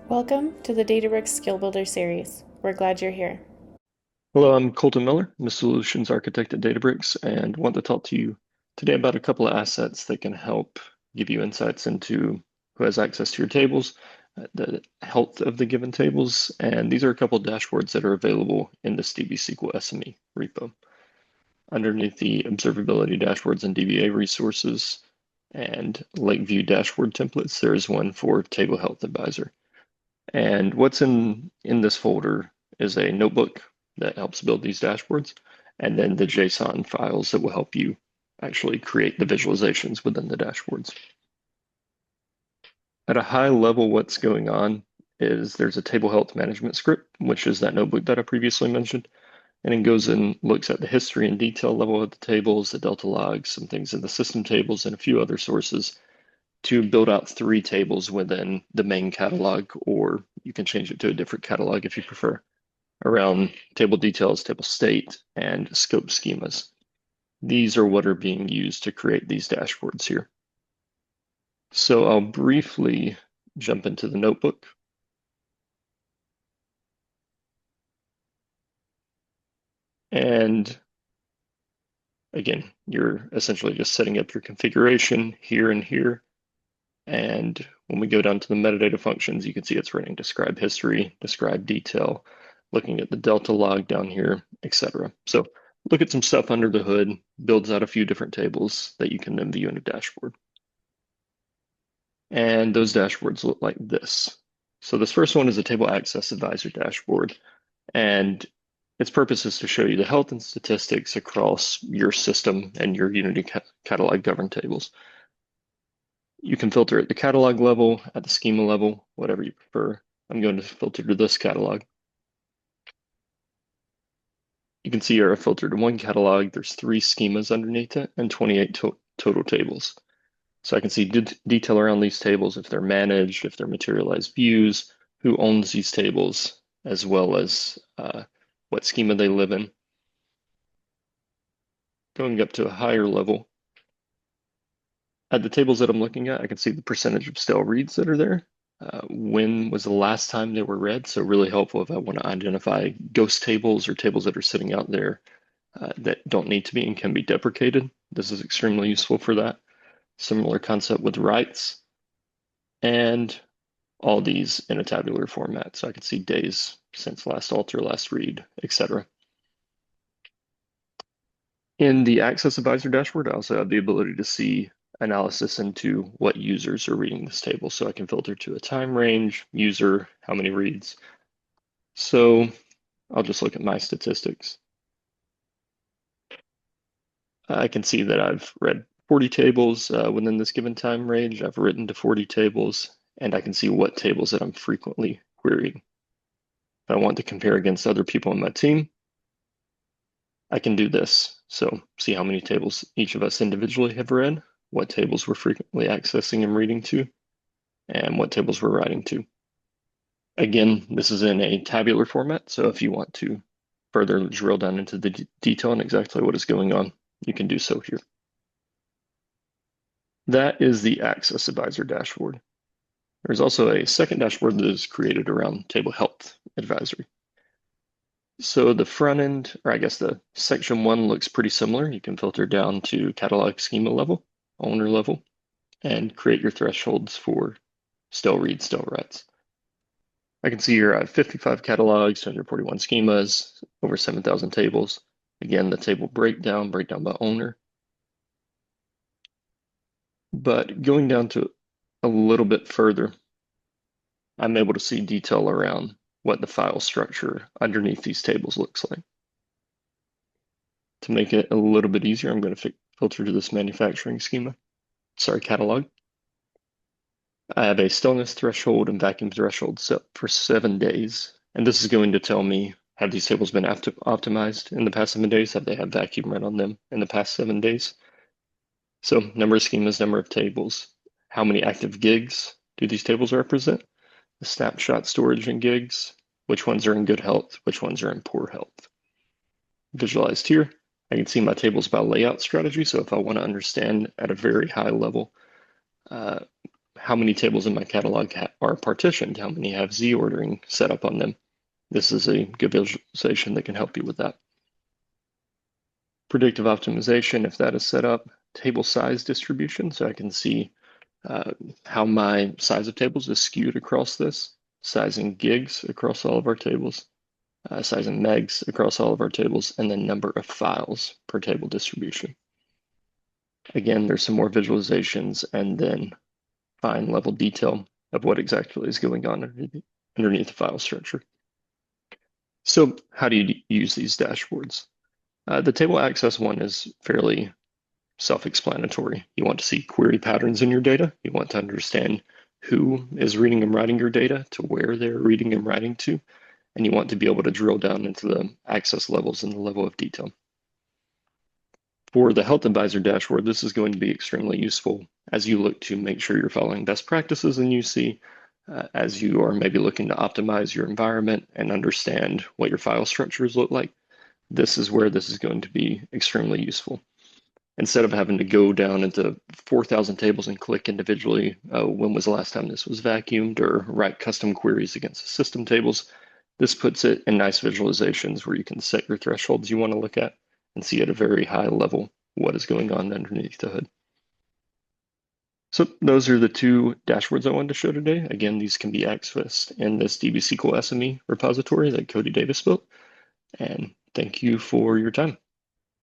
Welcome to the Databricks Skill Builder series. We're glad you're here. Hello, I'm Colton Miller. I'm a solutions architect at Databricks and want to talk to you today about a couple of assets that can help give you insights into who has access to your tables, the health of the given tables, and these are a couple of dashboards that are available in this DB SQL SME repo. Underneath the observability dashboards and DBA resources and Lakeview dashboard templates, there is one for Table Health Advisor. And what's in this folder is a notebook that helps build these dashboards, and then the JSON files that will help you actually create the visualizations within the dashboards. At a high level, what's going on is there's a table health management script, which is that notebook that I previously mentioned, and it goes and looks at the history and detail level of the tables, the delta logs, some things in the system tables, and a few other sources to build out 3 tables within the main catalog, or you can change it to a different catalog if you prefer, around table details, table state, and scope schemas. These are what are being used to create these dashboards here. So I'll briefly jump into the notebook. And again, you're essentially just setting up your configuration here and here. And when we go down to the metadata functions, you can see it's running describe history, describe detail, looking at the delta log down here, etc. So look at some stuff under the hood, builds out a few different tables that you can then view in a dashboard. And those dashboards look like this. So this first one is a table access advisor dashboard, and its purpose is to show you the health and statistics across your system and your Unity catalog governed tables. You can filter at the catalog level, at the schema level, whatever you prefer. I'm going to filter to this catalog. You can see here I filtered to one catalog. There's 3 schemas underneath it and 28 total tables. So I can see detail around these tables, if they're managed, if they're materialized views, who owns these tables, as well as what schema they live in. Going up to a higher level, at the tables that I'm looking at, I can see the percentage of stale reads that are there. When was the last time they were read? So really helpful if I want to identify ghost tables or tables that are sitting out there that don't need to be and can be deprecated. This is extremely useful for that. Similar concept with writes, and all these in a tabular format. So I can see days since last alter, last read, etc. In the Access Advisor dashboard, I also have the ability to see analysis into what users are reading this table. So I can filter to a time range, user, how many reads. So I'll just look at my statistics. I can see that I've read 40 tables within this given time range. I've written to 40 tables, and I can see what tables that I'm frequently querying. If I want to compare against other people on my team, I can do this. So see how many tables each of us individually have read, what tables we're frequently accessing and reading to, and what tables we're writing to. Again, this is in a tabular format, so if you want to further drill down into the detail and exactly what is going on, you can do so here. That is the Access Advisor dashboard. There's also a second dashboard that is created around Table Health Advisory. So the front end, or I guess the section 1 looks pretty similar. You can filter down to catalog schema level, owner level, and create your thresholds for stale reads, stale writes. I can see here I have 55 catalogs, 241 schemas, over 7,000 tables. Again, the table breakdown by owner. But going down to a little bit further, I'm able to see detail around what the file structure underneath these tables looks like. To make it a little bit easier, I'm going to filter to this manufacturing catalog. I have a stillness threshold and vacuum threshold set for 7 days. And this is going to tell me, have these tables been optimized in the past 7 days? Have they had vacuum run on them in the past 7 days? So number of schemas, number of tables, how many active gigs do these tables represent? The snapshot storage in gigs, which ones are in good health, which ones are in poor health. Visualized here, I can see my tables by layout strategy. So if I want to understand at a very high level how many tables in my catalog are partitioned, how many have Z ordering set up on them. This is a good visualization that can help you with that. Predictive optimization, if that is set up, table size distribution, so I can see how my size of tables is skewed across this, sizing gigs across all of our tables, sizing megs across all of our tables, and then number of files per table distribution. Again, there's some more visualizations and then fine level detail of what exactly is going on underneath the file structure. So how do you use these dashboards? The table access one is fairly self-explanatory. You want to see query patterns in your data. You want to understand who is reading and writing your data, to where they're reading and writing to, and you want to be able to drill down into the access levels and the level of detail. For the Health Advisor dashboard, this is going to be extremely useful as you look to make sure you're following best practices in UC, as you are maybe looking to optimize your environment and understand what your file structures look like. This is where this is going to be extremely useful. Instead of having to go down into 4,000 tables and click individually, when was the last time this was vacuumed, or write custom queries against the system tables, this puts it in nice visualizations where you can set your thresholds you want to look at and see at a very high level what is going on underneath the hood. So those are the two dashboards I wanted to show today. Again, these can be accessed in this DB SQL SME repository that Cody Davis built. And thank you for your time.